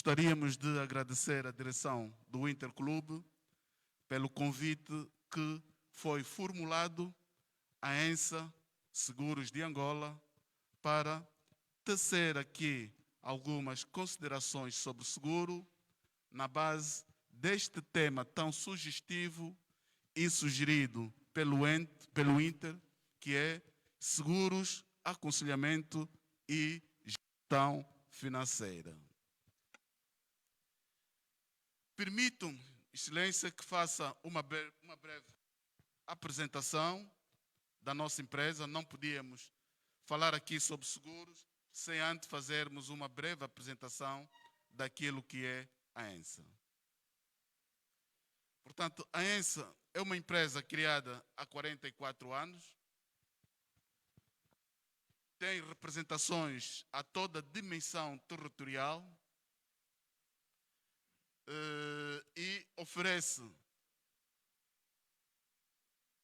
Gostaríamos de agradecer à direção do Interclube pelo convite que foi formulado à ENSA Seguros de Angola para tecer aqui algumas considerações sobre o seguro na base deste tema tão sugestivo e sugerido pelo Inter, que é seguros, aconselhamento e gestão financeira. Permitam-me, Excelência, que faça uma breve apresentação da nossa empresa. Não podíamos falar aqui sobre seguros sem antes fazermos uma breve apresentação daquilo que é a ENSA. Portanto, a ENSA é uma empresa criada há 44 anos, tem representações a toda a dimensão territorial e oferece,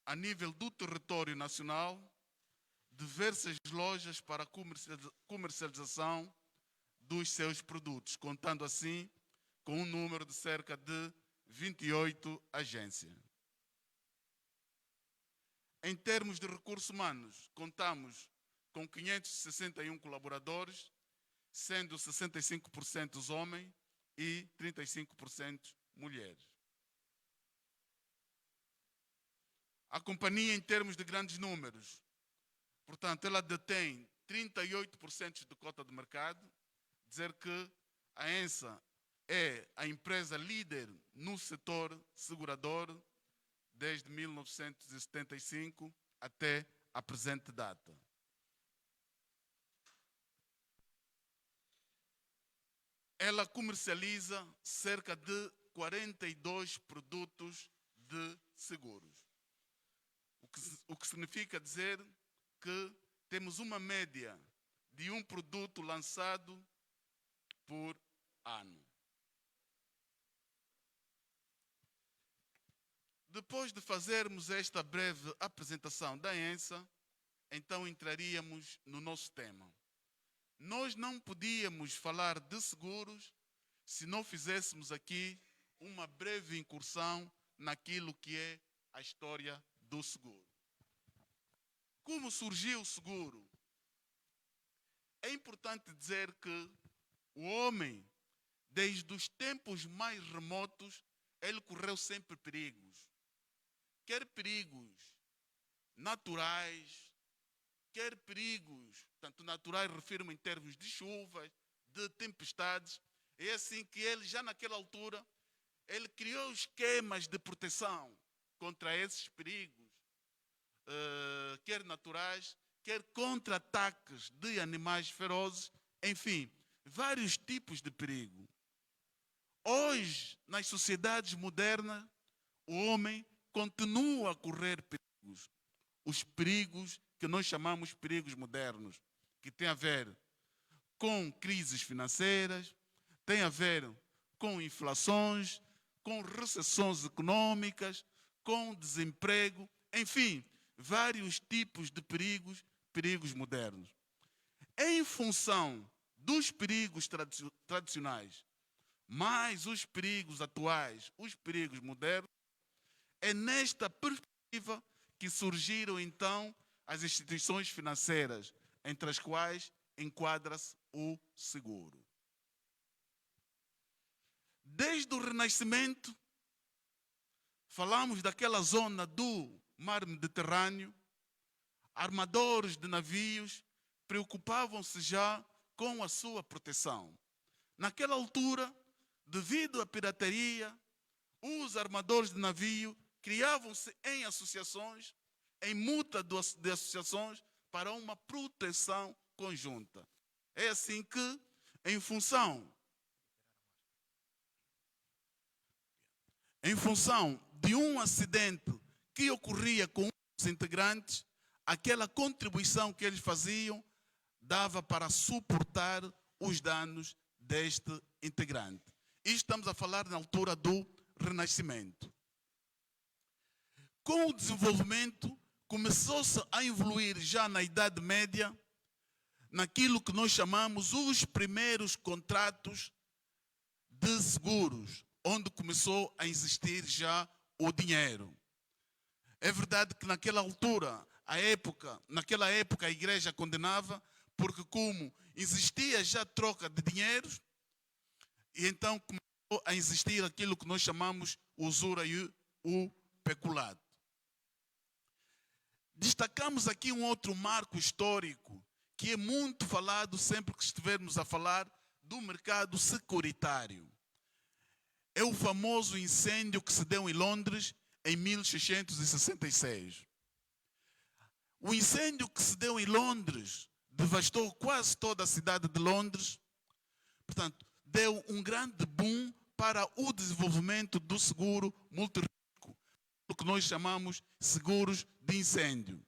a nível do território nacional, diversas lojas para comercialização dos seus produtos, contando assim com um número de cerca de 28 agências. Em termos de recursos humanos, contamos com 561 colaboradores, sendo 65% homens e 35% mulheres. A companhia, em termos de grandes números, portanto, ela detém 38% de cota de mercado, dizer que a ENSA é a empresa líder no setor segurador desde 1975 até a presente data. Ela comercializa cerca de 42 produtos de seguros, o que significa dizer que temos uma média de um produto lançado por ano. Depois de fazermos esta breve apresentação da ENSA, então entraríamos no nosso tema. Nós não podíamos falar de seguros se não fizéssemos aqui uma breve incursão naquilo que é a história do seguro. Como surgiu o seguro? É importante dizer que o homem, desde os tempos mais remotos, ele correu sempre perigos. Quer perigos naturais, quer perigos, tanto naturais, refiro-me em termos de chuvas, de tempestades. É assim que ele, já naquela altura, ele criou esquemas de proteção contra esses perigos, quer naturais, quer contra ataques de animais ferozes, enfim, vários tipos de perigo. Hoje, nas sociedades modernas, o homem continua a correr perigos. Os perigos que nós chamamos perigos modernos, que têm a ver com crises financeiras, têm a ver com inflações, com recessões econômicas, com desemprego, enfim, vários tipos de perigos modernos. Em função dos perigos tradicionais, mais os perigos atuais, os perigos modernos, é nesta perspectiva que surgiram então as instituições financeiras, entre as quais enquadra-se o seguro. Desde o Renascimento, falamos daquela zona do mar Mediterrâneo, armadores de navios preocupavam-se já com a sua proteção. Naquela altura, devido à pirataria, os armadores de navio criavam-se em associações, em muta de associações, para uma proteção conjunta. É assim que, em função de um acidente que ocorria com os integrantes, aquela contribuição que eles faziam dava para suportar os danos deste integrante. E estamos a falar na altura do Renascimento. Com o desenvolvimento, começou-se a evoluir já na Idade Média, naquilo que nós chamamos os primeiros contratos de seguros, onde começou a existir já o dinheiro. É verdade que naquela altura, naquela época a igreja condenava, porque como existia já troca de dinheiros, e então começou a existir aquilo que nós chamamos usura e o peculato. Destacamos aqui um outro marco histórico, que é muito falado sempre que estivermos a falar do mercado securitário. É o famoso incêndio que se deu em Londres em 1666. O incêndio que se deu em Londres devastou quase toda a cidade de Londres. Portanto, deu um grande boom para o desenvolvimento do seguro multirrisco, o que nós chamamos seguros de incêndio.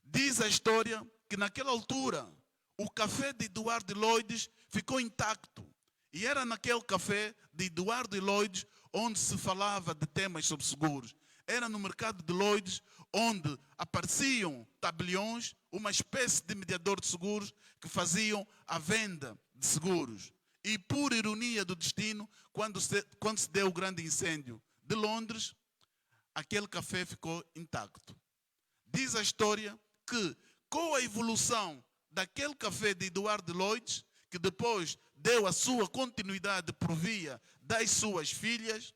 Diz a história que naquela altura o café de Edward Lloyd ficou intacto. E era naquele café de Edward Lloyd onde se falava de temas sobre seguros. Era no mercado de Lloyd onde apareciam tabeliões, uma espécie de mediador de seguros que faziam a venda de seguros. E por ironia do destino, quando se deu o grande incêndio de Londres, aquele café ficou intacto. Diz a história que com a evolução daquele café de Edward Lloyd, que depois deu a sua continuidade por via das suas filhas,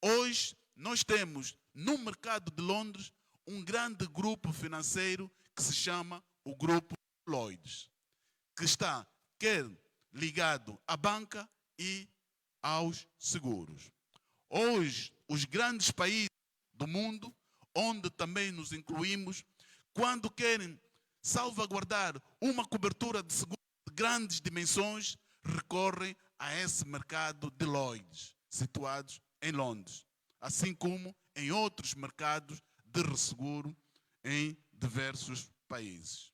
hoje nós temos no mercado de Londres um grande grupo financeiro que se chama o Grupo Lloyds, que está quer ligado à banca e aos seguros. Hoje, os grandes países do mundo, onde também nos incluímos, quando querem salvaguardar uma cobertura de seguro de grandes dimensões, recorrem a esse mercado de Lloyds, situados em Londres, assim como em outros mercados de resseguro em diversos países.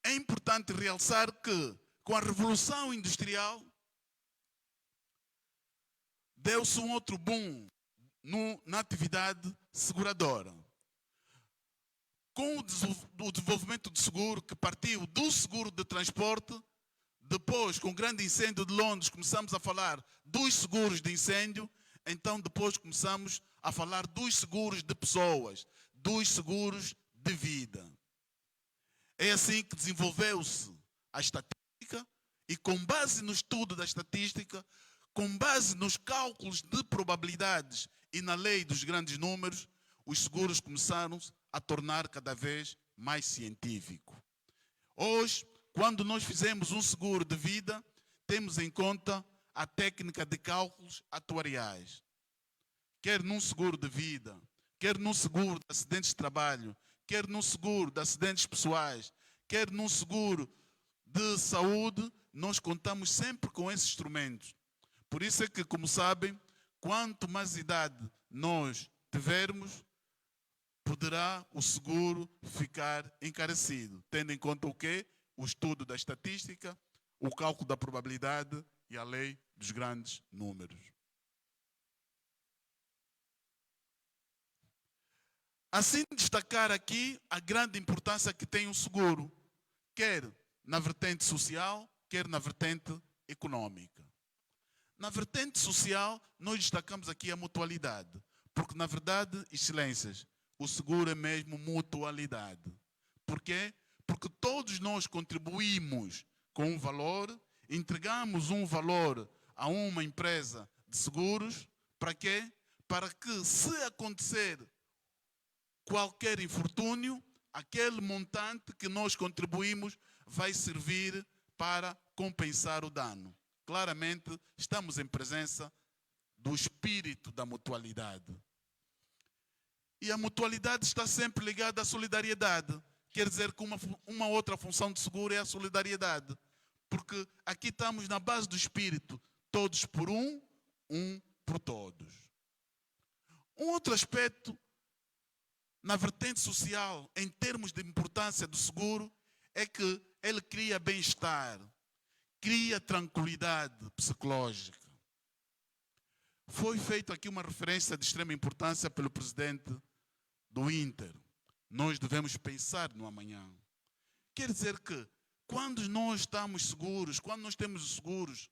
É importante realçar que, com a Revolução Industrial, deu-se um outro boom na atividade seguradora. Com o desenvolvimento do seguro, que partiu do seguro de transporte, depois, com o grande incêndio de Londres, começamos a falar dos seguros de incêndio, então depois começamos a falar dos seguros de pessoas, dos seguros de vida. É assim que desenvolveu-se a estatística e, com base no estudo da estatística, com base nos cálculos de probabilidades e na lei dos grandes números, os seguros começaram a tornar cada vez mais científico. Hoje, quando nós fizemos um seguro de vida, temos em conta a técnica de cálculos atuariais. Quer num seguro de vida, quer num seguro de acidentes de trabalho, quer num seguro de acidentes pessoais, quer num seguro de saúde, nós contamos sempre com esses instrumentos. Por isso é que, como sabem, quanto mais idade nós tivermos, poderá o seguro ficar encarecido, tendo em conta o quê? O estudo da estatística, o cálculo da probabilidade e a lei dos grandes números. Assim, destacar aqui a grande importância que tem o seguro, quer na vertente social, quer na vertente econômica. Na vertente social, nós destacamos aqui a mutualidade, porque na verdade, excelências, o seguro é mesmo mutualidade. Por quê? Porque todos nós contribuímos com um valor, entregamos um valor a uma empresa de seguros, para quê? Para que, se acontecer qualquer infortúnio, aquele montante que nós contribuímos vai servir para compensar o dano. Claramente, estamos em presença do espírito da mutualidade. E a mutualidade está sempre ligada à solidariedade. Quer dizer que uma outra função de seguro é a solidariedade. Porque aqui estamos na base do espírito, todos por um por todos. Um outro aspecto na vertente social, em termos de importância do seguro, é que ele cria bem-estar, cria tranquilidade psicológica. Foi feita aqui uma referência de extrema importância pelo presidente do Inter. Nós devemos pensar no amanhã. Quer dizer que, quando nós estamos seguros, quando nós temos seguros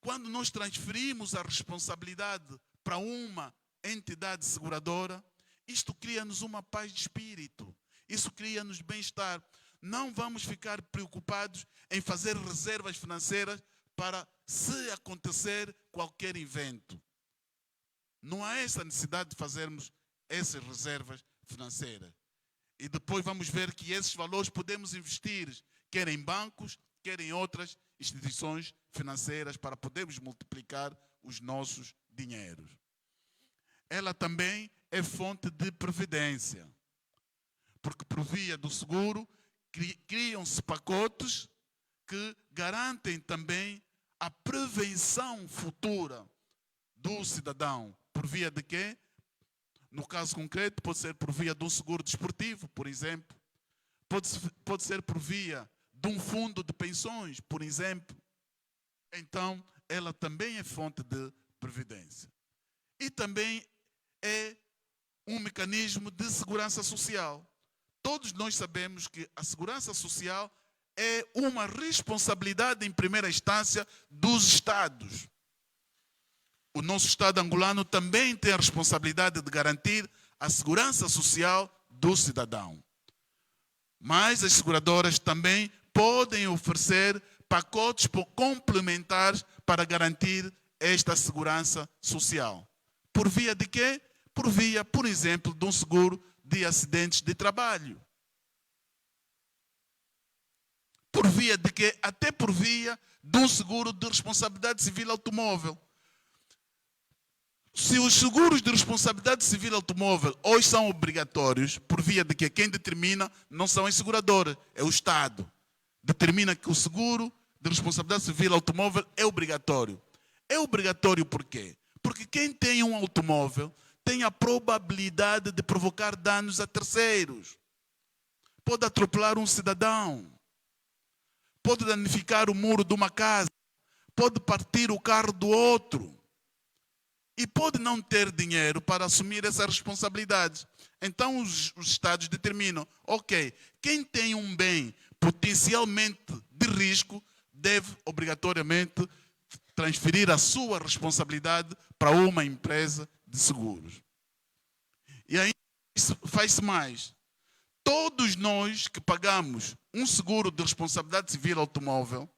quando nós transferimos a responsabilidade para uma entidade seguradora, isto cria-nos uma paz de espírito. Isso cria-nos bem-estar. Não vamos ficar preocupados em fazer reservas financeiras para se acontecer qualquer evento. Não há essa necessidade de fazermos essas reservas financeiras. E depois vamos ver que esses valores podemos investir, quer em bancos, quer em outras instituições financeiras, para podermos multiplicar os nossos dinheiros. Ela também é fonte de previdência, porque por via do seguro criam-se pacotes que garantem também a prevenção futura do cidadão. Por via de quê? No caso concreto, pode ser por via de um seguro desportivo, por exemplo. Pode ser por via de um fundo de pensões, por exemplo. Então, ela também é fonte de previdência. E também é um mecanismo de segurança social. Todos nós sabemos que a segurança social é uma responsabilidade, em primeira instância, dos Estados. O nosso Estado angolano também tem a responsabilidade de garantir a segurança social do cidadão. Mas as seguradoras também podem oferecer pacotes complementares para garantir esta segurança social. Por via de quê? Por via, por exemplo, de um seguro de acidentes de trabalho. Por via de quê? Até por via de um seguro de responsabilidade civil automóvel. Se os seguros de responsabilidade civil automóvel hoje são obrigatórios, por via de que quem determina não são as seguradoras, é o Estado. Determina que o seguro de responsabilidade civil automóvel é obrigatório. É obrigatório por quê? Porque quem tem um automóvel tem a probabilidade de provocar danos a terceiros. Pode atropelar um cidadão. Pode danificar o muro de uma casa. Pode partir o carro do outro. E pode não ter dinheiro para assumir essa responsabilidade. Então os Estados determinam, ok, quem tem um bem potencialmente de risco deve obrigatoriamente transferir a sua responsabilidade para uma empresa de seguros. E aí faz-se mais. Todos nós que pagamos um seguro de responsabilidade civil automóvel,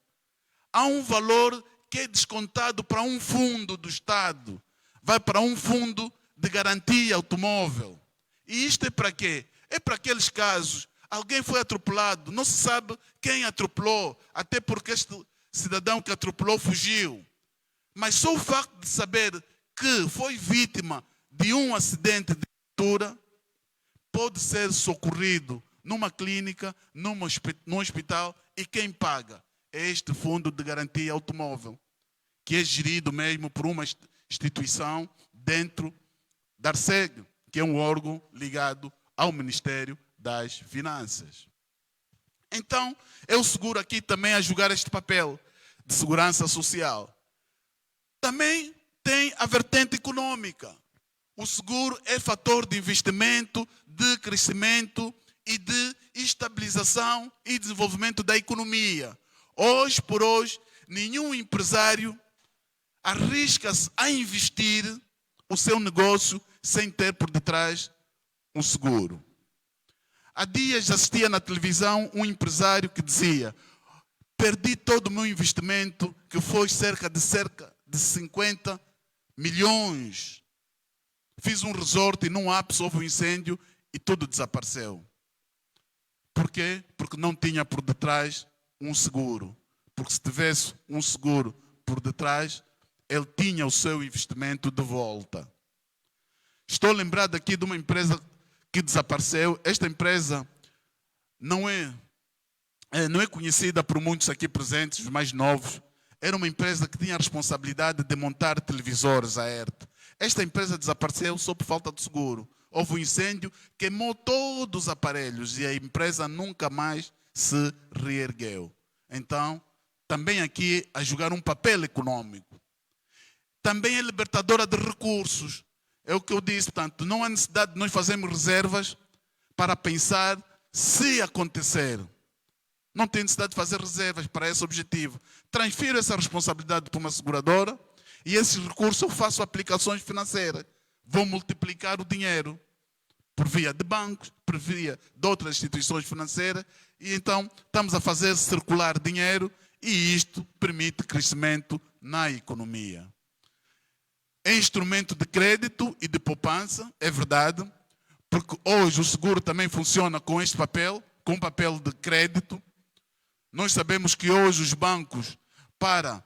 há um valor que é descontado para um fundo do Estado. Vai para um fundo de garantia automóvel. E isto é para quê? É para aqueles casos. Alguém foi atropelado, não se sabe quem atropelou, até porque este cidadão que atropelou fugiu. Mas só o facto de saber que foi vítima de um acidente de viatura pode ser socorrido numa clínica, num hospital, e quem paga é este fundo de garantia automóvel, que é gerido mesmo por uma instituição dentro da ARCEG, que é um órgão ligado ao Ministério das Finanças. Então, eu seguro aqui também a jogar este papel de segurança social. Também tem a vertente econômica. O seguro é fator de investimento, de crescimento e de estabilização e desenvolvimento da economia. Hoje por hoje, nenhum empresário arrisca-se a investir o seu negócio sem ter por detrás um seguro. Há dias assistia na televisão um empresário que dizia: perdi todo o meu investimento, que foi cerca de 50 milhões. Fiz um resort e num ápice houve um incêndio e tudo desapareceu. Por quê? Porque não tinha por detrás um seguro. Porque se tivesse um seguro por detrás, ele tinha o seu investimento de volta. Estou lembrado aqui de uma empresa que desapareceu. Esta empresa não é conhecida por muitos aqui presentes, os mais novos. Era uma empresa que tinha a responsabilidade de montar televisores à ERT. Esta empresa desapareceu só por falta de seguro. Houve um incêndio, queimou todos os aparelhos e a empresa nunca mais se reergueu. Então, também aqui a jogar um papel econômico. Também é libertadora de recursos. É o que eu disse, portanto, não há necessidade de nós fazermos reservas para pensar se acontecer. não tem necessidade de fazer reservas para esse objetivo. Transfiro essa responsabilidade para uma seguradora e esses recursos eu faço aplicações financeiras. Vou multiplicar o dinheiro por via de bancos, por via de outras instituições financeiras, e então estamos a fazer circular dinheiro e isto permite crescimento na economia. É instrumento de crédito e de poupança, é verdade, porque hoje o seguro também funciona com este papel, com papel de crédito. Nós sabemos que hoje os bancos, para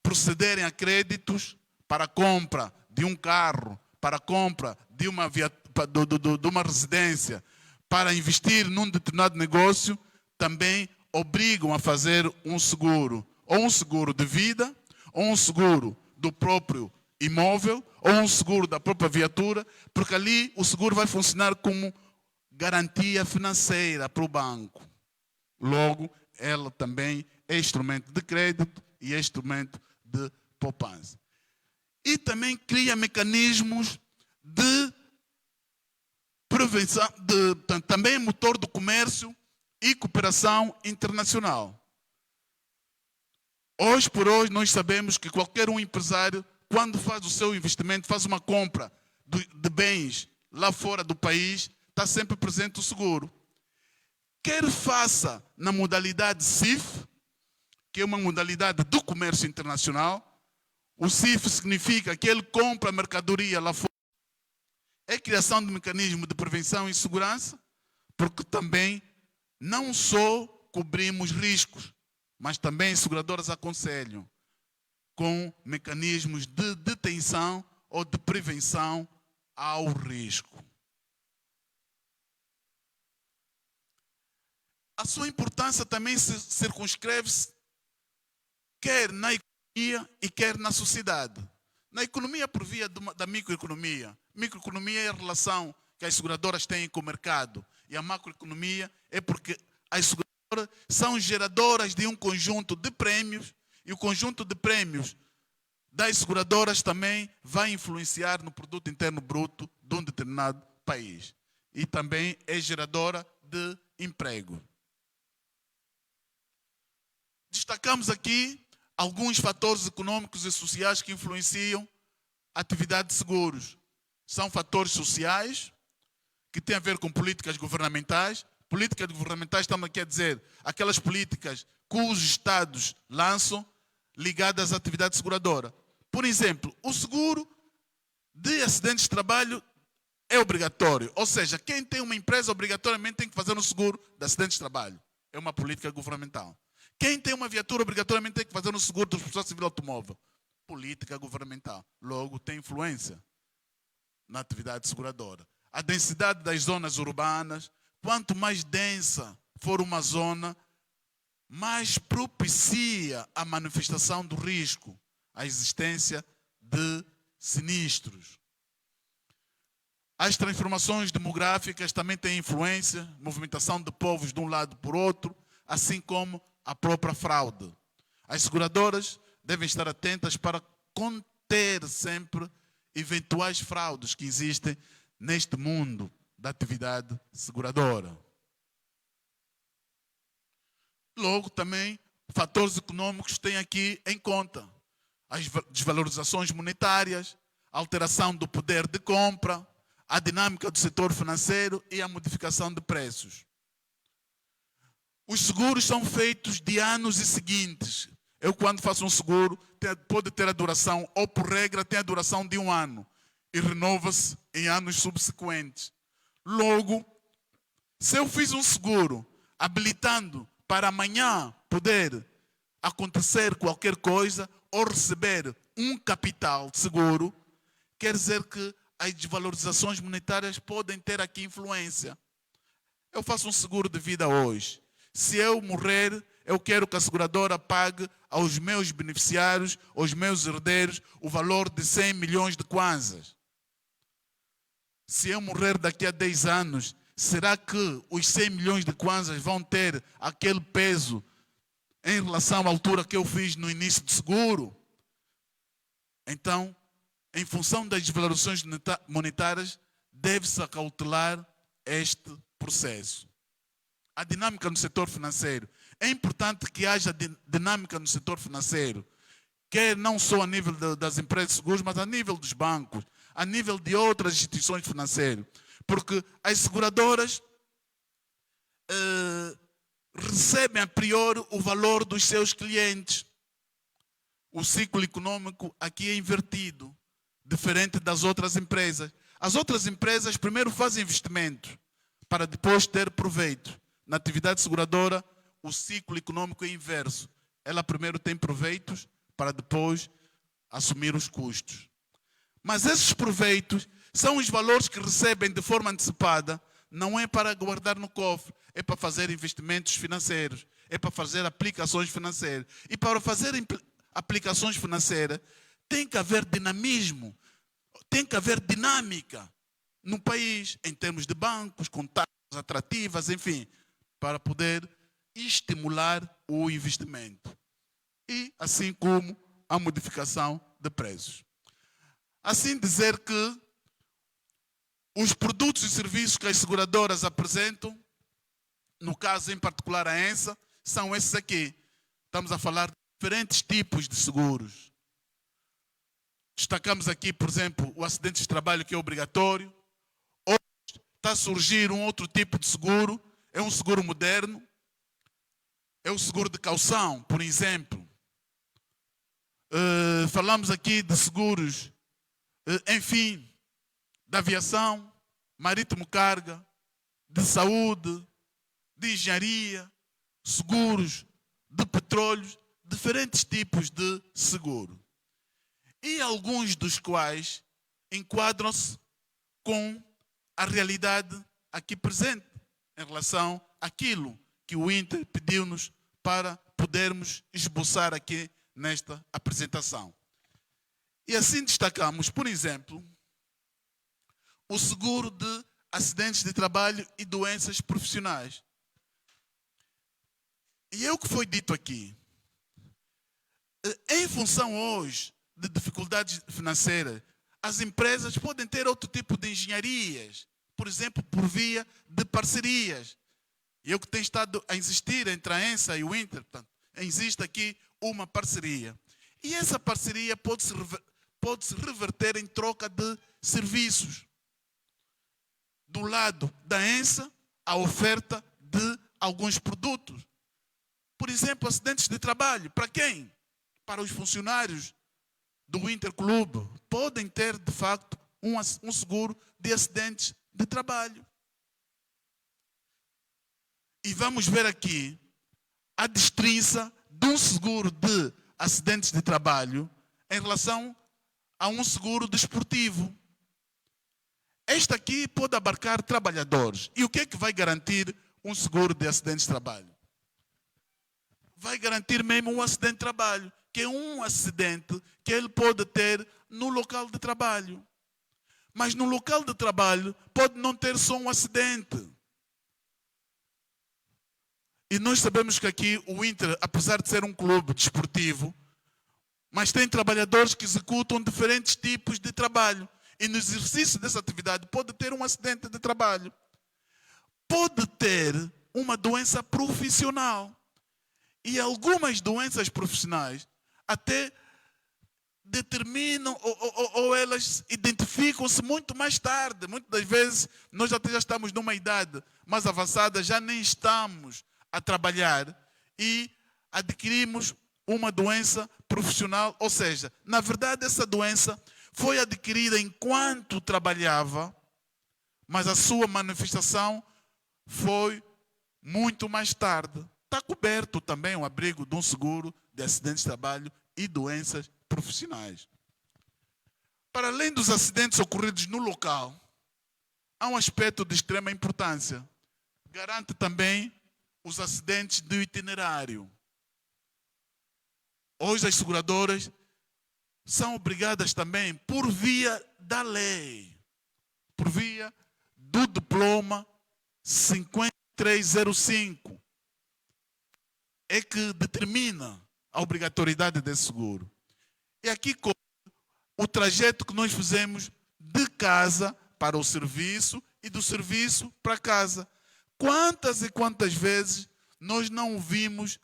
procederem a créditos, para a compra de um carro, para a compra de uma residência, para investir num determinado negócio, também obrigam a fazer um seguro, ou um seguro de vida, ou um seguro do próprio imóvel, ou um seguro da própria viatura, porque ali o seguro vai funcionar como garantia financeira para o banco. Logo, ela também é instrumento de crédito e é instrumento de poupança. E também cria mecanismos de prevenção, também é motor do comércio e cooperação internacional. Hoje por hoje nós sabemos que qualquer um empresário, quando faz o seu investimento, faz uma compra de bens lá fora do país, está sempre presente o seguro. Quer faça na modalidade CIF, que é uma modalidade do comércio internacional. O CIF significa que ele compra mercadoria lá fora. É a criação de mecanismo de prevenção e segurança, porque também não só cobrimos riscos, mas também as seguradoras aconselham com mecanismos de detenção ou de prevenção ao risco. A sua importância também se circunscreve-se quer na economia e quer na sociedade. Na economia por via da microeconomia. Microeconomia é a relação que as seguradoras têm com o mercado. E a macroeconomia é porque as seguradoras são geradoras de um conjunto de prêmios, e o conjunto de prêmios das seguradoras também vai influenciar no produto interno bruto de um determinado país. E também é geradora de emprego. Destacamos aqui alguns fatores econômicos e sociais que influenciam a atividade de seguros. São fatores sociais, que têm a ver com políticas governamentais. Políticas governamentais, estamos aqui a dizer, aquelas políticas que os Estados lançam ligadas à atividade seguradora. Por exemplo, o seguro de acidentes de trabalho é obrigatório. Ou seja, quem tem uma empresa obrigatoriamente tem que fazer um seguro de acidentes de trabalho. É uma política governamental. Quem tem uma viatura obrigatoriamente tem que fazer um seguro de responsabilidade civil automóvel. Política governamental. Logo, tem influência na atividade seguradora. A densidade das zonas urbanas, quanto mais densa for uma zona, mais propicia a manifestação do risco, a existência de sinistros. As transformações demográficas também têm influência, movimentação de povos de um lado por outro, assim como a própria fraude. As seguradoras devem estar atentas para conter sempre eventuais fraudes que existem neste mundo da atividade seguradora. Logo, também, fatores econômicos têm aqui em conta as desvalorizações monetárias, a alteração do poder de compra, a dinâmica do setor financeiro e a modificação de preços. Os seguros são feitos de anos e seguintes. Eu, quando faço um seguro, pode ter a duração, ou por regra, tem a duração de 1 ano e renova-se em anos subsequentes. Logo, se eu fiz um seguro habilitando para amanhã poder acontecer qualquer coisa ou receber um capital de seguro, quer dizer que as desvalorizações monetárias podem ter aqui influência. Eu faço um seguro de vida hoje. Se eu morrer, eu quero que a seguradora pague aos meus beneficiários, aos meus herdeiros, o valor de 100 milhões de kwanzas. Se eu morrer daqui a 10 anos, será que os 100 milhões de kwanzas vão ter aquele peso em relação à altura que eu fiz no início do seguro? Então, em função das desvalorizações monetárias, deve-se acautelar este processo. A dinâmica no setor financeiro. é importante que haja dinâmica no setor financeiro, quer não só a nível das empresas de seguros, mas a nível dos bancos, a nível de outras instituições financeiras. Porque as seguradoras recebem a priori o valor dos seus clientes. O ciclo econômico aqui é invertido, diferente das outras empresas. As outras empresas primeiro fazem investimento para depois ter proveito. Na atividade seguradora, o ciclo econômico é inverso. Ela primeiro tem proveitos para depois assumir os custos. Mas esses proveitos são os valores que recebem de forma antecipada, não é para guardar no cofre, é para fazer investimentos financeiros, é para fazer aplicações financeiras. E para fazer aplicações financeiras, tem que haver dinamismo, tem que haver dinâmica no país, em termos de bancos, com taxas atrativas, enfim, para poder estimular o investimento. E assim como a modificação de preços. Assim dizer que os produtos e serviços que as seguradoras apresentam, no caso em particular a ENSA, são esses aqui. Estamos a falar de diferentes tipos de seguros. Destacamos aqui, por exemplo, o acidente de trabalho, que é obrigatório. Hoje está a surgir um outro tipo de seguro, é um seguro moderno, é o seguro de caução, por exemplo. Falamos aqui de seguros, enfim, da aviação, marítimo carga, de saúde, de engenharia, seguros de petróleo, diferentes tipos de seguro. E alguns dos quais enquadram-se com a realidade aqui presente, em relação àquilo que o Inter pediu-nos para podermos esboçar aqui nesta apresentação. E assim destacamos, por exemplo, o seguro de acidentes de trabalho e doenças profissionais. E é o que foi dito aqui. Em função hoje de dificuldades financeiras, as empresas podem ter outro tipo de engenharias, por exemplo, por via de parcerias. E eu que tenho estado a insistir entre a ENSA e o Inter, portanto, existe aqui uma parceria. E essa parceria pode-se reverter em troca de serviços. Do lado da ENSA, a oferta de alguns produtos. Por exemplo, acidentes de trabalho. Para quem? Para os funcionários do Interclube. Podem ter, de facto, um seguro de acidentes de trabalho. E vamos ver aqui a distinção de um seguro de acidentes de trabalho em relação a um seguro desportivo. Este aqui pode abarcar trabalhadores. E o que é que vai garantir um seguro de acidentes de trabalho? Vai garantir mesmo um acidente de trabalho, que é um acidente que ele pode ter no local de trabalho. Mas no local de trabalho pode não ter só um acidente. E nós sabemos que aqui o Inter, apesar de ser um clube desportivo, mas tem trabalhadores que executam diferentes tipos de trabalho. E no exercício dessa atividade pode ter um acidente de trabalho. Pode ter uma doença profissional. E algumas doenças profissionais até determinam ou elas identificam-se muito mais tarde. Muitas das vezes nós até já estamos numa idade mais avançada, já nem estamos a trabalhar e adquirimos uma doença profissional. Ou seja, na verdade essa doença foi adquirida enquanto trabalhava, mas a sua manifestação foi muito mais tarde. Está coberto também o abrigo de um seguro de acidentes de trabalho e doenças profissionais. Para além dos acidentes ocorridos no local, há um aspecto de extrema importância. Garante também os acidentes do itinerário. Hoje as seguradoras são obrigadas também, por via da lei, por via do diploma 5305, é que determina a obrigatoriedade desse seguro. E aqui o trajeto que nós fizemos de casa para o serviço e do serviço para casa. Quantas e quantas vezes nós não ouvimos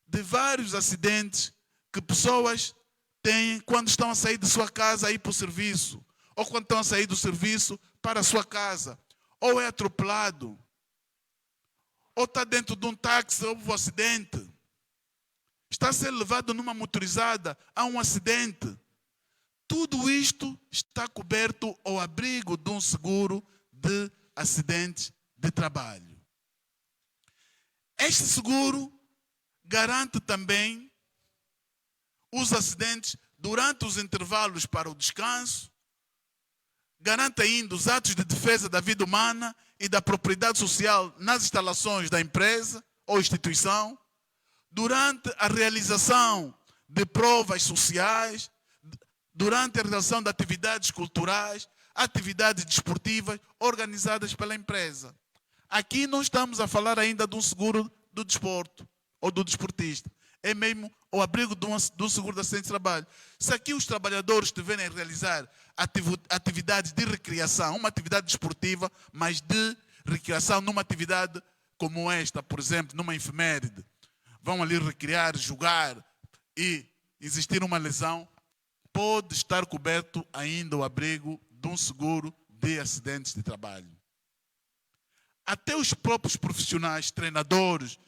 de vários acidentes que pessoas têm quando estão a sair de sua casa a ir para o serviço, ou quando estão a sair do serviço para a sua casa, ou é atropelado, ou está dentro de um táxi, houve um acidente, está a ser levado numa motorizada, há um acidente. Tudo isto está coberto ao abrigo de um seguro de acidentes de trabalho. Este seguro garante também os acidentes durante os intervalos para o descanso, garante ainda os atos de defesa da vida humana e da propriedade social nas instalações da empresa ou instituição, durante a realização de provas sociais, durante a realização de atividades culturais, atividades desportivas organizadas pela empresa. Aqui não estamos a falar ainda de um seguro do desporto ou do desportista. É mesmo o abrigo de um seguro de acidente de trabalho. Se aqui os trabalhadores tiverem a realizar atividades de recreação, uma atividade desportiva, mas de recreação numa atividade como esta, por exemplo, numa efeméride, vão ali recrear, jogar e existir uma lesão, pode estar coberto ainda o abrigo de um seguro de acidentes de trabalho. Até os próprios profissionais, treinadores,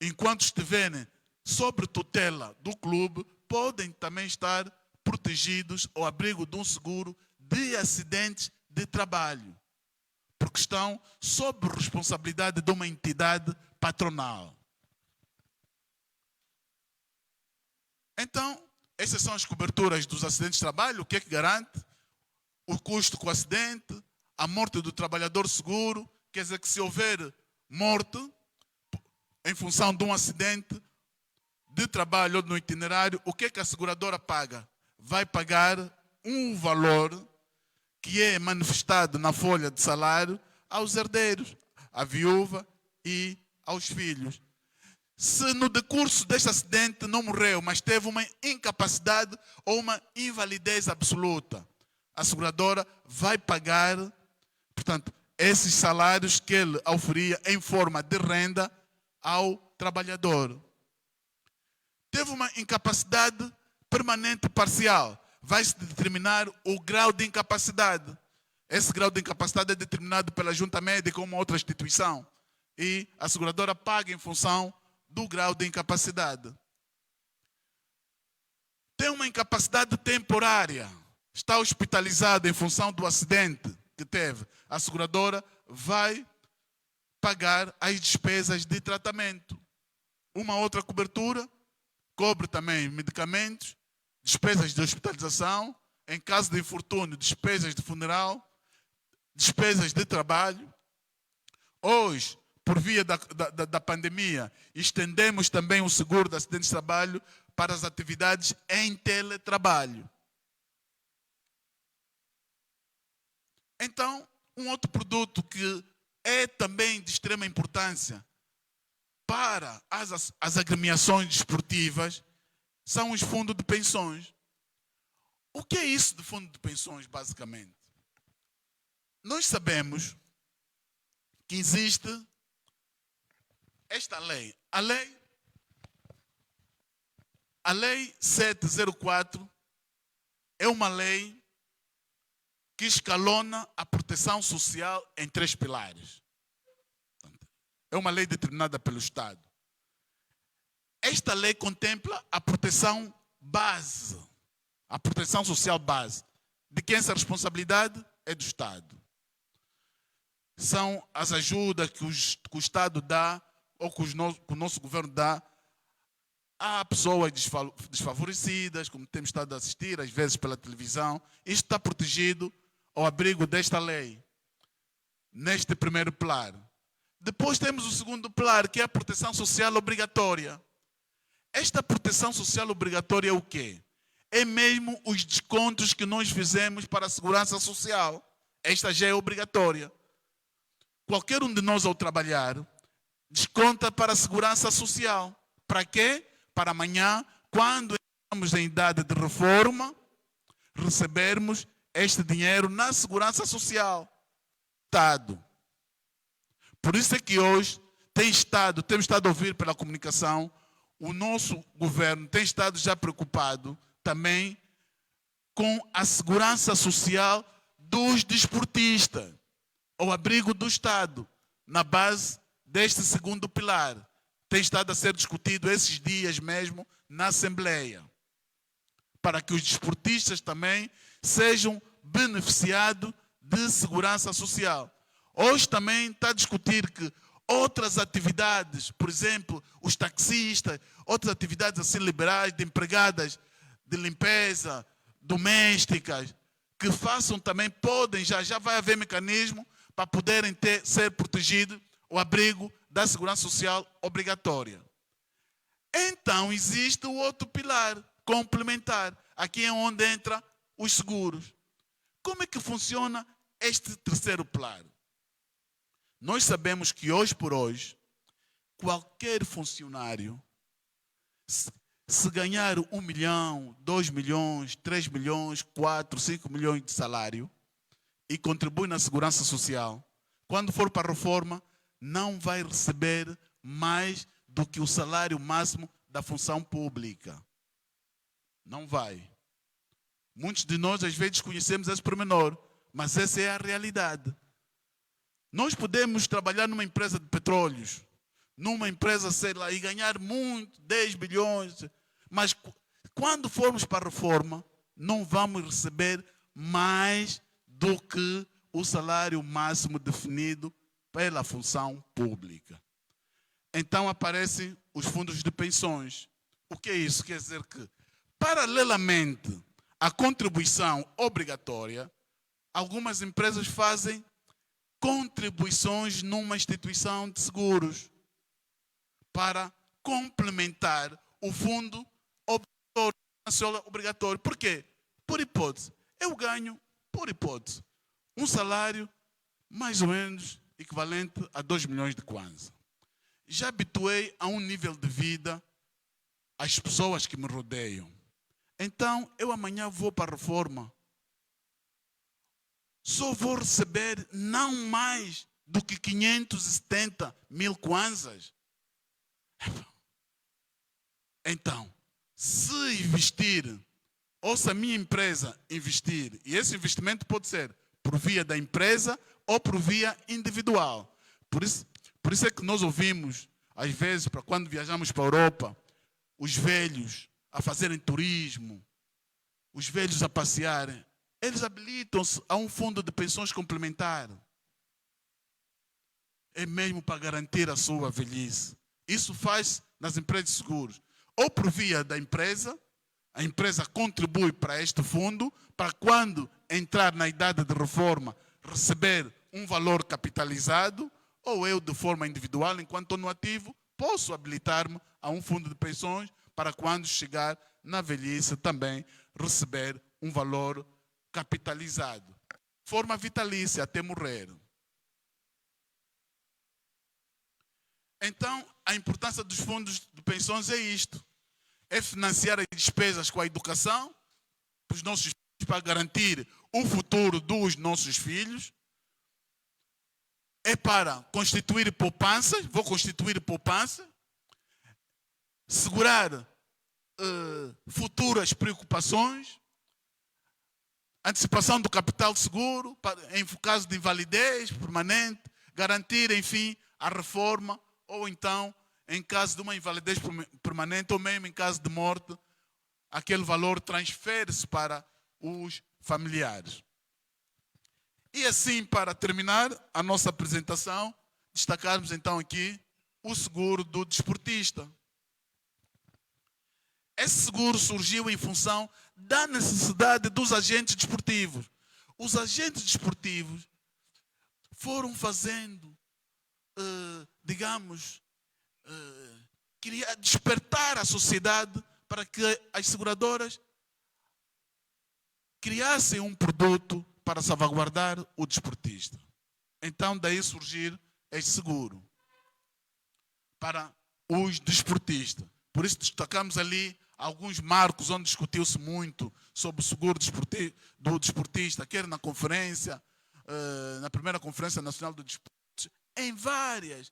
enquanto estiverem sob tutela do clube, podem também estar protegidos ao abrigo de um seguro de acidentes de trabalho, porque estão sob responsabilidade de uma entidade patronal. Então, essas são as coberturas dos acidentes de trabalho. O que é que garante? O custo com o acidente, a morte do trabalhador seguro, quer dizer que se houver morte em função de um acidente de trabalho ou no itinerário, o que é que a seguradora paga? Vai pagar um valor que é manifestado na folha de salário aos herdeiros, à viúva e aos filhos. Se no decurso deste acidente não morreu, mas teve uma incapacidade ou uma invalidez absoluta, a seguradora vai pagar, portanto, esses salários que ele oferia em forma de renda ao trabalhador. Teve uma incapacidade permanente parcial, vai-se determinar o grau de incapacidade. Esse grau de incapacidade é determinado pela junta médica ou uma outra instituição. E a seguradora paga em função do grau de incapacidade. Tem uma incapacidade temporária, está hospitalizado em função do acidente que teve. A seguradora vai pagar as despesas de tratamento. Uma outra cobertura cobre também medicamentos, despesas de hospitalização, em caso de infortúnio, despesas de funeral, despesas de trabalho. Hoje, por via da pandemia, estendemos também o seguro de acidentes de trabalho para as atividades em teletrabalho. Então, um outro produto que é também de extrema importância para as agremiações desportivas são os fundos de pensões. O que é isso de fundo de pensões, basicamente? Nós sabemos que existe esta lei. A lei 704 é uma lei que escalona a proteção social em 3 pilares. É uma lei determinada pelo Estado. Esta lei contempla a proteção base, a proteção social base. De quem essa responsabilidade? É do Estado. São as ajudas que o Estado dá, ou que o nosso governo dá, a pessoas desfavorecidas, como temos estado a assistir, às vezes pela televisão. Isto está protegido ao abrigo desta lei, neste primeiro pilar. Depois temos o segundo pilar, que é a proteção social obrigatória. Esta proteção social obrigatória é o quê? É mesmo os descontos que nós fizemos para a segurança social. Esta já é obrigatória. Qualquer um de nós, ao trabalhar, desconta para a segurança social. Para quê? Para amanhã, quando estamos em idade de reforma, recebermos este dinheiro na segurança social. Estado. Por isso é que hoje temos estado a ouvir pela comunicação, o nosso governo tem estado já preocupado também com a segurança social dos desportistas, ao abrigo do Estado, na base deste segundo pilar. Tem estado a ser discutido esses dias mesmo na Assembleia, para que os desportistas também sejam beneficiados de segurança social. Hoje também está a discutir que outras atividades, por exemplo, os taxistas, outras atividades assim liberais, de empregadas de limpeza, domésticas, que façam também, podem, já vai haver mecanismo para poderem ser protegidos o abrigo da segurança social obrigatória. Então, existe o outro pilar complementar. Aqui é onde entra os seguros. Como é que funciona este terceiro pilar? Nós sabemos que hoje por hoje, qualquer funcionário, se ganhar 1 milhão, 2 milhões, 3 milhões, 4, 5 milhões de salário e contribui na segurança social, quando for para a reforma, não vai receber mais do que o salário máximo da função pública. Não vai. Muitos de nós às vezes conhecemos esse pormenor, mas essa é a realidade. Nós podemos trabalhar numa empresa de petróleos, numa empresa, sei lá, e ganhar muito, 10 bilhões, mas quando formos para a reforma, não vamos receber mais do que o salário máximo definido pela função pública. Então aparecem os fundos de pensões. O que é isso? Quer dizer que, paralelamente à contribuição obrigatória, algumas empresas fazem contribuições numa instituição de seguros para complementar o fundo obrigatório. Por quê? Por hipótese. Eu ganho, por hipótese, um salário mais ou menos equivalente a 2 milhões de kwanza. Já habituei a um nível de vida as pessoas que me rodeiam. Então, eu amanhã vou para a reforma. Só vou receber não mais do que 570 mil kwanzas. Então, se investir, ou se a minha empresa investir, e esse investimento pode ser por via da empresa ou por via individual. Por isso é que nós ouvimos, às vezes, para quando viajamos para a Europa, os velhos a fazerem turismo, os velhos a passearem, eles habilitam-se a um fundo de pensões complementar. É mesmo para garantir a sua velhice. Isso faz nas empresas de seguros. Ou por via da empresa, a empresa contribui para este fundo, para quando entrar na idade de reforma, receber um valor capitalizado, ou eu, de forma individual, enquanto estou no ativo, posso habilitar-me a um fundo de pensões para quando chegar na velhice também receber um valor capitalizado. Forma vitalícia até morrer. Então, a importância dos fundos de pensões é isto. É financiar as despesas com a educação para os nossos filhos, para garantir o futuro dos nossos filhos. É para constituir poupanças, vou constituir poupança, segurar futuras preocupações, antecipação do capital seguro, em caso de invalidez permanente, garantir, enfim, a reforma, ou então, em caso de uma invalidez permanente, ou mesmo em caso de morte, aquele valor transfere-se para os familiares. E assim, para terminar a nossa apresentação, destacarmos então aqui o seguro do desportista. Esse seguro surgiu em função da necessidade dos agentes desportivos. Os agentes desportivos foram fazendo, queria despertar a sociedade para que as seguradoras criassem um produto para salvaguardar o desportista. Então, daí surgir este seguro para os desportistas. Por isso destacamos ali alguns marcos onde discutiu-se muito sobre o seguro do desportista, quer na conferência, na primeira Conferência Nacional do Desporto, em várias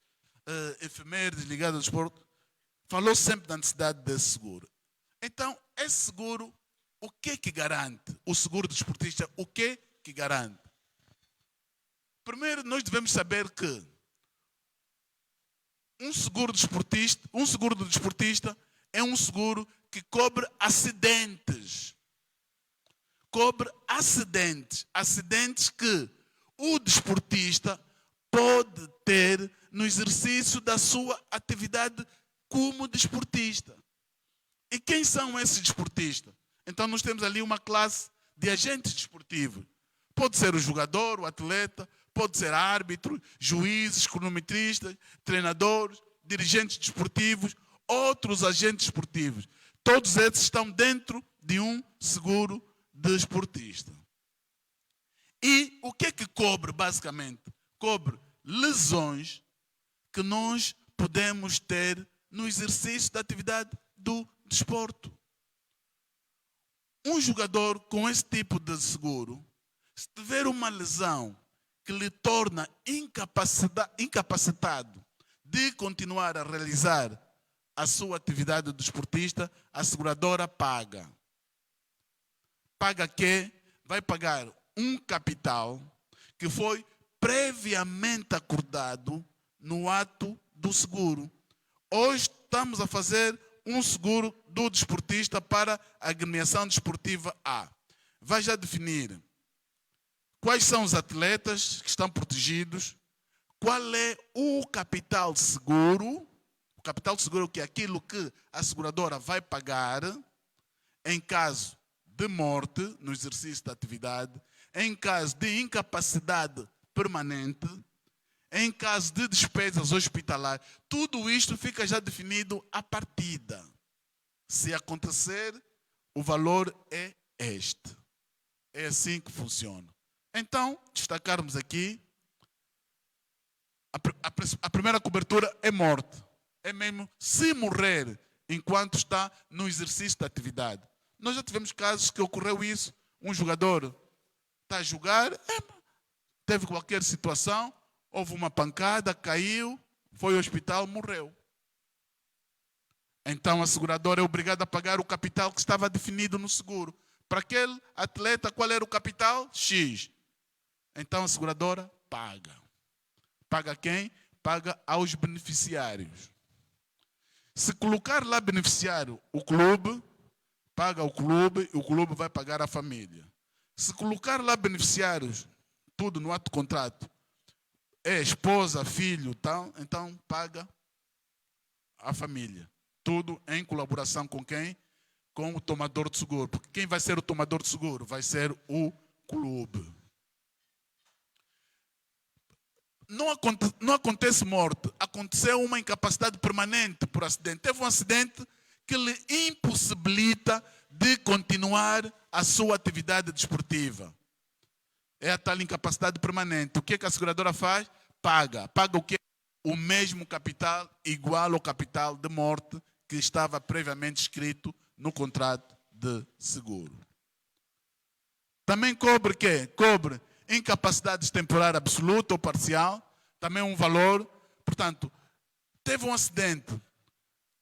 efemérides ligadas ao desporto, falou sempre da necessidade desse seguro. Então, esse seguro, o que é que garante? O seguro desportista, o que é que garante? Primeiro, nós devemos saber que um seguro do desportista é um seguro que cobre acidentes. Cobre acidentes. Acidentes que o desportista pode ter no exercício da sua atividade como desportista. E quem são esses desportistas? Então nós temos ali uma classe de agentes desportivos. Pode ser o jogador, o atleta, pode ser árbitro, juízes, cronometristas, treinadores, dirigentes desportivos, outros agentes desportivos. Todos esses estão dentro de um seguro desportista. E o que é que cobre, basicamente? Cobre lesões que nós podemos ter no exercício da atividade do desporto. Um jogador com esse tipo de seguro, se tiver uma lesão que lhe torna incapacitado de continuar a realizar a sua atividade desportista, a seguradora paga. Paga quê? Vai pagar um capital que foi previamente acordado no ato do seguro. Hoje estamos a fazer um seguro do desportista para a agremiação desportiva A. Vai já definir quais são os atletas que estão protegidos, qual é o capital seguro. O capital seguro que é aquilo que a seguradora vai pagar em caso de morte no exercício da atividade, em caso de incapacidade permanente, em caso de despesas hospitalares. Tudo isto fica já definido à partida. Se acontecer, o valor é este. É assim que funciona. Então, destacarmos aqui, a primeira cobertura é morte. É mesmo se morrer enquanto está no exercício da atividade. Nós já tivemos casos que ocorreu isso. Um jogador está a jogar, teve qualquer situação, houve uma pancada, caiu, foi ao hospital, morreu. Então a seguradora é obrigada a pagar o capital que estava definido no seguro. Para aquele atleta, qual era o capital? X. Então a seguradora paga. Paga quem? Paga aos beneficiários. Se colocar lá beneficiário, o clube, paga o clube vai pagar a família. Se colocar lá beneficiários, tudo no ato de contrato, é esposa, filho, tal, então paga a família. Tudo em colaboração com quem? Com o tomador de seguro. Porque quem vai ser o tomador de seguro? Vai ser o clube. Não acontece morte, aconteceu uma incapacidade permanente por acidente. Teve um acidente que lhe impossibilita de continuar a sua atividade desportiva. É a tal incapacidade permanente. O que a seguradora faz? Paga. Paga o quê? O mesmo capital igual ao capital de morte que estava previamente escrito no contrato de seguro. Também cobre o quê? Cobre incapacidade temporária absoluta ou parcial, também um valor. Portanto, teve um acidente,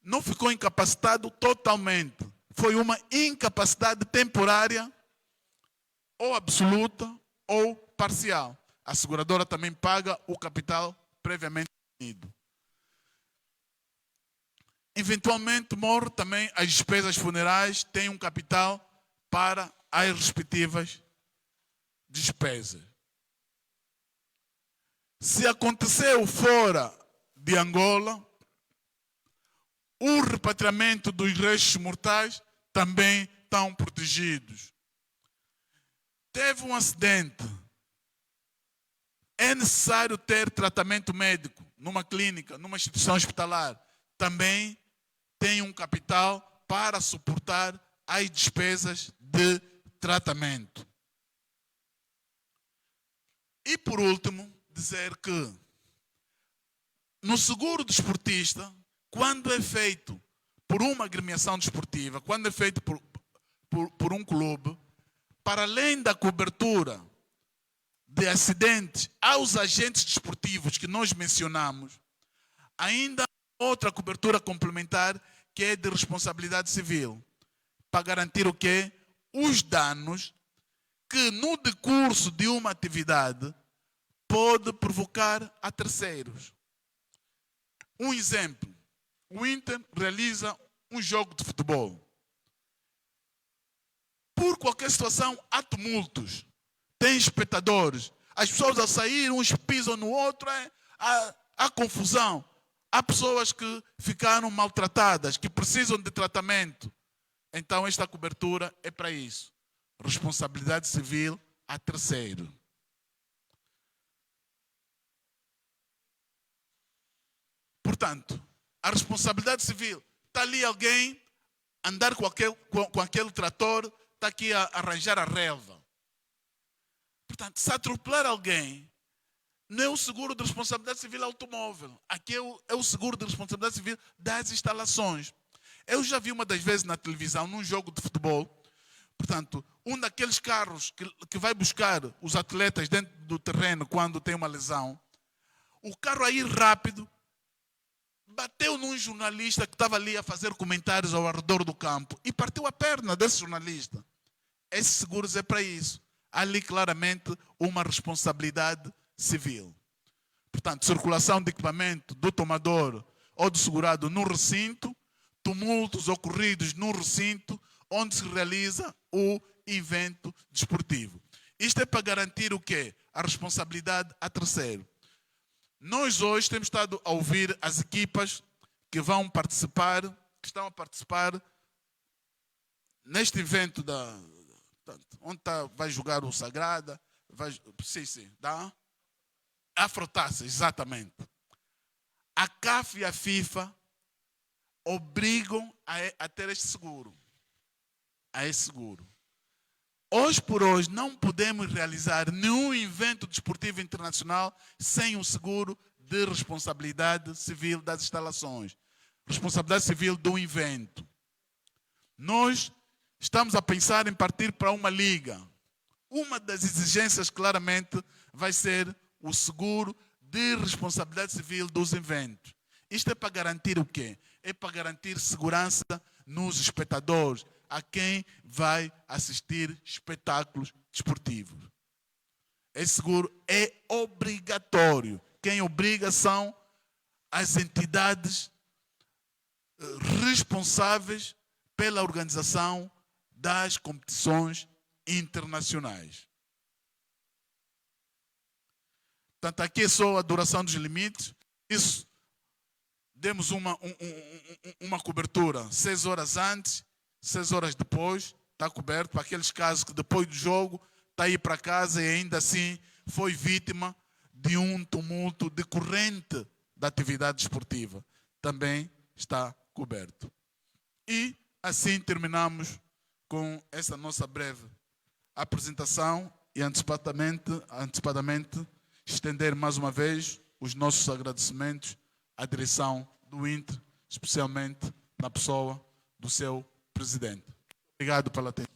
não ficou incapacitado totalmente. Foi uma incapacidade temporária ou absoluta ou parcial. A seguradora também paga o capital previamente definido. Eventualmente morre também, as despesas funerais têm um capital para as respectivas despesas. Se aconteceu fora de Angola, o repatriamento dos restos mortais também estão protegidos. Teve um acidente, é necessário ter tratamento médico numa clínica, numa instituição hospitalar. Também tem um capital para suportar as despesas de tratamento. E por último, dizer que no seguro desportista, quando é feito por uma agremiação desportiva, quando é feito por um clube, para além da cobertura de acidentes aos agentes desportivos que nós mencionamos, ainda outra cobertura complementar que é de responsabilidade civil, para garantir o quê? Os danos que no decurso de uma atividade pode provocar a terceiros. Um exemplo, o Inter realiza um jogo de futebol. Por qualquer situação, há tumultos, tem espectadores, as pessoas a sair, uns pisam no outro, há confusão. Há pessoas que ficaram maltratadas, que precisam de tratamento. Então esta cobertura é para isso. Responsabilidade civil a terceiro. Portanto, a responsabilidade civil, está ali alguém andar com aquele trator, está aqui a arranjar a relva. Portanto, se atropelar alguém, não é o seguro de responsabilidade civil automóvel. Aqui é o seguro de responsabilidade civil das instalações. Eu já vi uma das vezes na televisão, num jogo de futebol, portanto, um daqueles carros que vai buscar os atletas dentro do terreno quando tem uma lesão, o carro a ir rápido, bateu num jornalista que estava ali a fazer comentários ao redor do campo e partiu a perna desse jornalista. Esses seguros é para isso. Há ali claramente uma responsabilidade civil. Portanto, circulação de equipamento do tomador ou do segurado no recinto, tumultos ocorridos no recinto onde se realiza o evento desportivo. Isto é para garantir o quê? A responsabilidade a terceiro. Nós hoje temos estado a ouvir as equipas que vão participar, que estão a participar neste evento onde vai jogar o Sagrada, da Afrotaça, exatamente. A CAF e a FIFA obrigam a ter este seguro. Hoje por hoje não podemos realizar nenhum evento desportivo internacional sem um seguro de responsabilidade civil das instalações. Responsabilidade civil do evento. Nós estamos a pensar em partir para uma liga. Uma das exigências claramente vai ser o seguro de responsabilidade civil dos eventos. Isto é para garantir o quê? É para garantir segurança nos espectadores, a quem vai assistir espetáculos desportivos. Esse seguro é obrigatório. Quem obriga são as entidades responsáveis pela organização das competições internacionais. Portanto, aqui é só a duração dos limites. Isso, demos uma cobertura 6 horas antes, 6 horas depois, está coberto para aqueles casos que depois do jogo está a ir para casa e ainda assim foi vítima de um tumulto decorrente da atividade esportiva. Também está coberto. E assim terminamos com essa nossa breve apresentação e antecipadamente estender mais uma vez os nossos agradecimentos à direção do Inter, especialmente na pessoa do seu presidente. Obrigado pela atenção.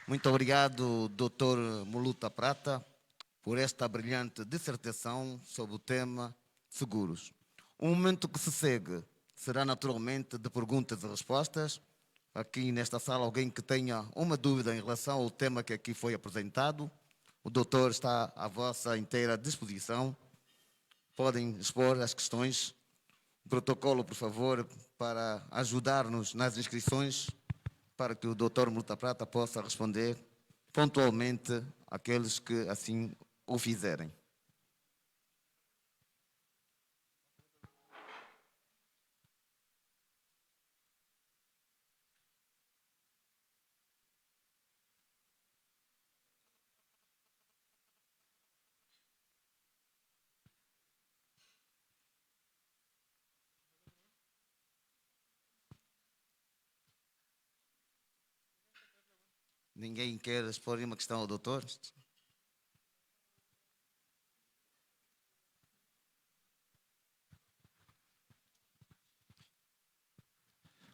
Muito obrigado, Dr. Muluta Prata, por esta brilhante dissertação sobre o tema seguros. O momento que se segue será naturalmente de perguntas e respostas. Aqui nesta sala, alguém que tenha uma dúvida em relação ao tema que aqui foi apresentado, o doutor está à vossa inteira disposição. Podem expor as questões. O protocolo, por favor, para ajudar-nos nas inscrições, para que o doutor Muluta Prata possa responder pontualmente àqueles que assim o fizerem. Ninguém quer expor uma questão ao doutor?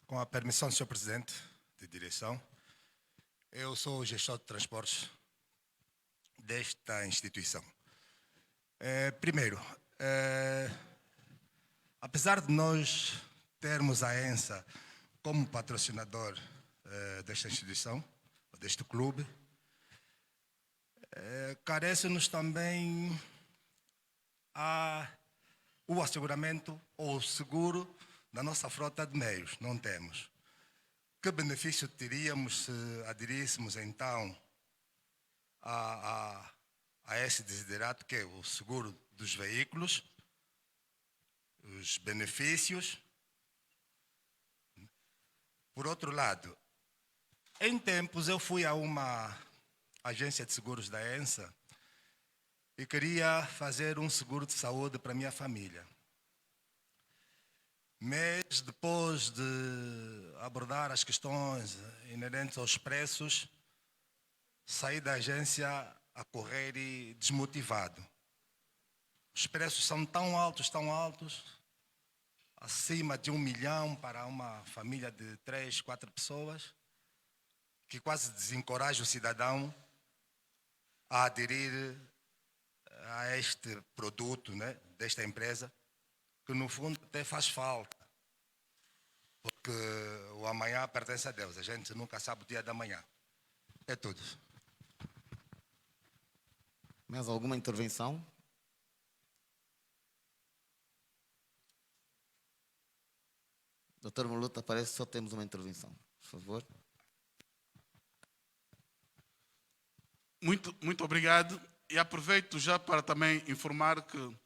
Com a permissão do Sr. Presidente de direção, eu sou o gestor de transportes desta instituição. Primeiro, apesar de nós termos a ENSA como patrocinador desta instituição, deste clube, carece-nos também o asseguramento ou o seguro da nossa frota de meios. Não temos. Que benefício teríamos se aderíssemos então a esse desiderato, que é o seguro dos veículos, os benefícios? Por outro lado, em tempos eu fui a uma agência de seguros da ENSA e queria fazer um seguro de saúde para a minha família. Mas depois de abordar as questões inerentes aos preços, saí da agência a correr e desmotivado. Os preços são tão altos, acima de 1 milhão para uma família de 3, 4 pessoas, que quase desencoraja o cidadão a aderir a este produto, né, desta empresa, que no fundo até faz falta, porque o amanhã pertence a Deus, a gente nunca sabe o dia da manhã. É tudo. Mais alguma intervenção? Doutor Muluta, parece que só temos uma intervenção. Por favor. Muito obrigado. E aproveito já para também informar que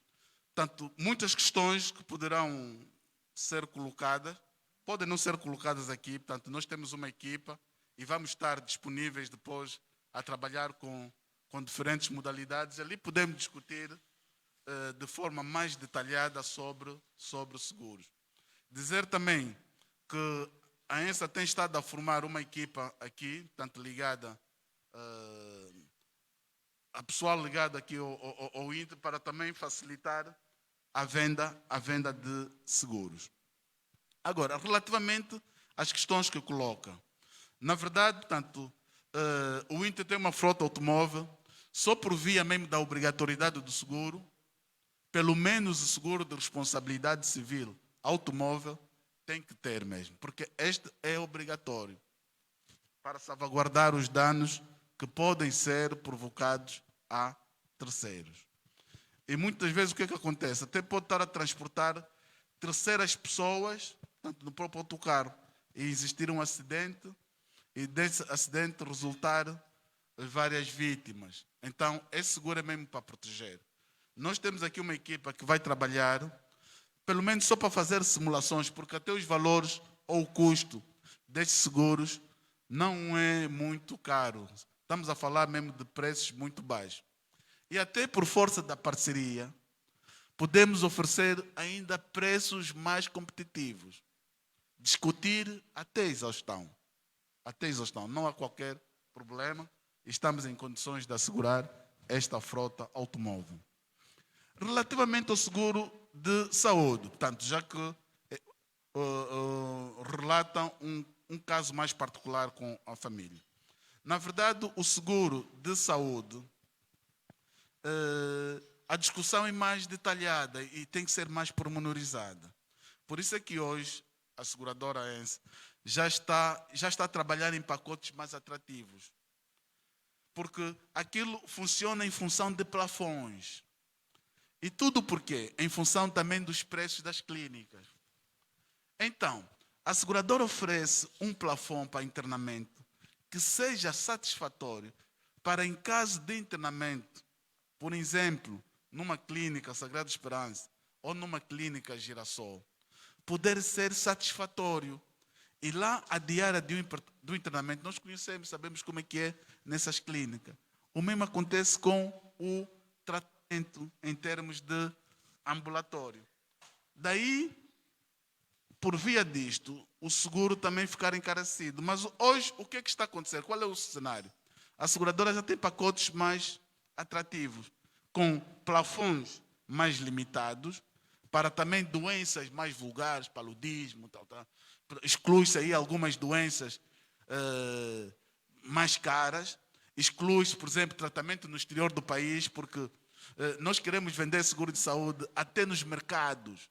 muitas questões que poderão ser colocadas, podem não ser colocadas aqui. Portanto, nós temos uma equipa e vamos estar disponíveis depois a trabalhar com diferentes modalidades. Ali podemos discutir de forma mais detalhada sobre seguros. Dizer também que a ENSA tem estado a formar uma equipa aqui, tanto ligada a pessoal ligado aqui ao Inter, para também facilitar a venda de seguros. Agora, relativamente às questões que coloca, na verdade, portanto, o Inter tem uma frota automóvel, só por via mesmo da obrigatoriedade do seguro, pelo menos o seguro de responsabilidade civil automóvel tem que ter mesmo, porque este é obrigatório para salvaguardar os danos que podem ser provocados a terceiros. E muitas vezes o que é que acontece? Até pode estar a transportar terceiras pessoas, tanto no próprio autocarro, e existir um acidente, e desse acidente resultar várias vítimas. Então, esse seguro é mesmo para proteger. Nós temos aqui uma equipa que vai trabalhar, pelo menos só para fazer simulações, porque até os valores ou o custo destes seguros não é muito caro. Estamos a falar mesmo de preços muito baixos. E até por força da parceria, podemos oferecer ainda preços mais competitivos. Discutir até exaustão. Até exaustão. Não há qualquer problema. Estamos em condições de assegurar esta frota automóvel. Relativamente ao seguro de saúde, portanto, já que relatam um caso mais particular com a família. Na verdade, o seguro de saúde, a discussão é mais detalhada e tem que ser mais pormenorizada. Por isso é que hoje a seguradora ENSA já está a trabalhar em pacotes mais atrativos. Porque aquilo funciona em função de plafons. E tudo por quê? Em função também dos preços das clínicas. Então, a seguradora oferece um plafond para internamento que seja satisfatório para, em caso de internamento, por exemplo, numa clínica Sagrada Esperança ou numa clínica Girassol, poder ser satisfatório. E lá, a diária do internamento, nós conhecemos, sabemos como é que é nessas clínicas. O mesmo acontece com o tratamento em termos de ambulatório. Daí, por via disto, o seguro também ficar encarecido. Mas hoje, o que é que está a acontecer? Qual é o cenário? A seguradora já tem pacotes mais atrativos, com plafons mais limitados, para também doenças mais vulgares, paludismo, tal. Exclui-se aí algumas doenças mais caras. Exclui-se, por exemplo, tratamento no exterior do país, porque Nós queremos vender seguro de saúde até nos mercados,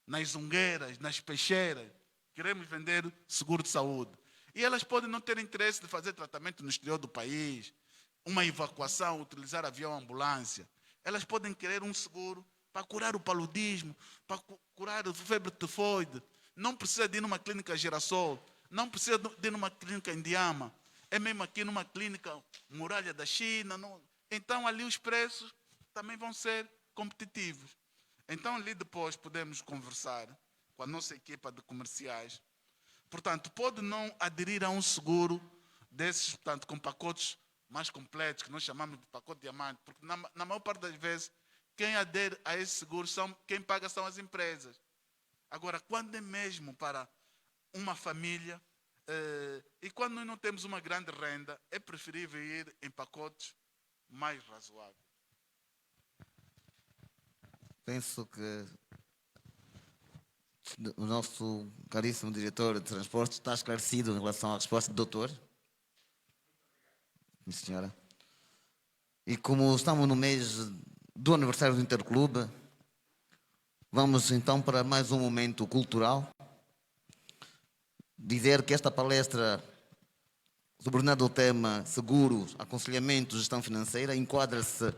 nas zungueiras, nas peixeiras. Queremos vender seguro de saúde. E elas podem não ter interesse de fazer tratamento no exterior do país, uma evacuação, utilizar avião, ambulância. Elas podem querer um seguro para curar o paludismo, para curar a febre tifoide. Não precisa de ir numa clínica Girassol, não precisa de ir numa clínica Indiama. É mesmo aqui numa clínica Muralha da China. Então ali os preços também vão ser competitivos. Então ali depois podemos conversar com a nossa equipa de comerciais. Portanto, pode não aderir a um seguro desses, portanto, com pacotes mais completos, que nós chamamos de pacote diamante, porque na maior parte das vezes, quem adere a esse seguro, quem paga são as empresas. Agora, quando é mesmo para uma família, e quando nós não temos uma grande renda, é preferível ir em pacotes mais razoáveis. Penso que o nosso caríssimo diretor de transportes está esclarecido em relação à resposta do doutor. Sim, senhora. E como estamos no mês do aniversário do Interclube, vamos então para mais um momento cultural. Dizer que esta palestra, subordinada ao tema Seguros, Aconselhamento e Gestão Financeira, enquadra-se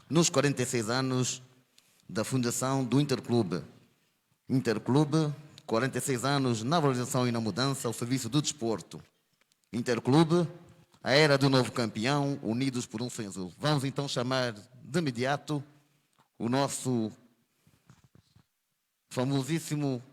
nos 46 anos da fundação do Interclube. Interclube, 46 anos na valorização e na mudança ao serviço do desporto. Interclube, a era do novo campeão, unidos por um sonho azul. Vamos então chamar de imediato o nosso famosíssimo